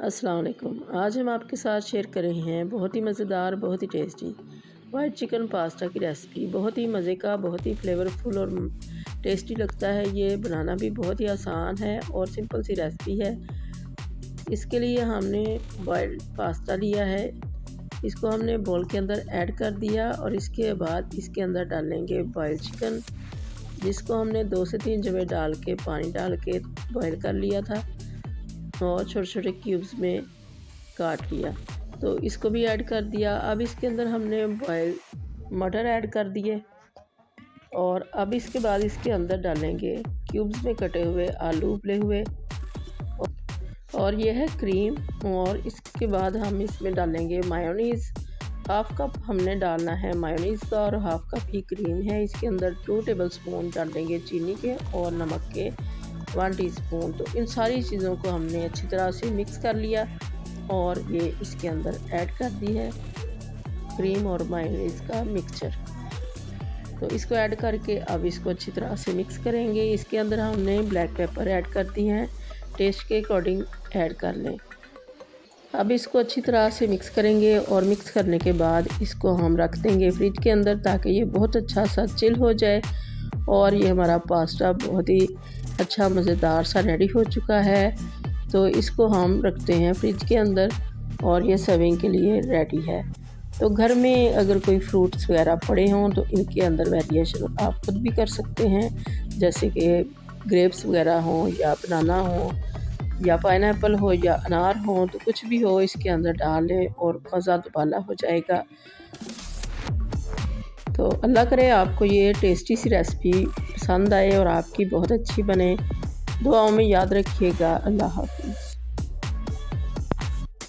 अस्सलाम वालेकुम। आज हम आपके साथ शेयर कर रहे हैं बहुत ही मज़ेदार, बहुत ही टेस्टी वाइट चिकन पास्ता की रेसिपी। बहुत ही मज़े का, बहुत ही फ्लेवरफुल और टेस्टी लगता है। ये बनाना भी बहुत ही आसान है और सिंपल सी रेसिपी है। इसके लिए हमने बॉइल्ड पास्ता लिया है, इसको हमने बोल के अंदर ऐड कर दिया और इसके बाद इसके अंदर डालेंगे बॉइल्ड चिकन, जिसको हमने 2 से 3 जगह डाल के पानी डाल के बॉयल कर लिया था और छोटे छोटे क्यूब्स में काट लिया। तो इसको भी ऐड कर दिया। अब इसके अंदर हमने बॉयल मटर ऐड कर दिए और अब इसके बाद इसके अंदर डालेंगे क्यूब्स में कटे हुए आलू उबले हुए और ये है क्रीम। और इसके बाद हम इसमें डालेंगे मायोनीज़। हाफ़ कप हमने डालना है मायोनीज़ का और हाफ़ कप ही क्रीम है। इसके अंदर 2 टेबलस्पून डालेंगे चीनी के और नमक के 1 टीस्पून। तो इन सारी चीज़ों को हमने अच्छी तरह से मिक्स कर लिया और ये इसके अंदर ऐड कर दी है क्रीम और मायोनीज़ का मिक्सचर। तो इसको ऐड करके अब इसको अच्छी तरह से मिक्स करेंगे। इसके अंदर हमने ब्लैक पेपर ऐड कर दी हैं, टेस्ट के अकॉर्डिंग ऐड कर लें। अब इसको अच्छी तरह से मिक्स करेंगे और मिक्स करने के बाद इसको हम रख देंगे फ्रिज के अंदर ताकि ये बहुत अच्छा सा चिल हो जाए। और ये हमारा पास्ता बहुत ही अच्छा मज़ेदार सा रेडी हो चुका है। तो इसको हम रखते हैं फ्रिज के अंदर और ये सर्विंग के लिए रेडी है। तो घर में अगर कोई फ्रूट्स वगैरह पड़े हों तो इनके अंदर वेरिएशन आप खुद भी कर सकते हैं, जैसे कि ग्रेप्स वगैरह हों या बनाना हो या पाइनएप्पल हो या अनार हो, तो कुछ भी हो इसके अंदर डाल लें और मज़ा दुबाला हो जाएगा। तो अल्लाह करे आपको ये टेस्टी सी रेसिपी पसंद आए और आपकी बहुत अच्छी बने। दुआओं में याद रखिएगा। अल्लाह हाफ़िज़।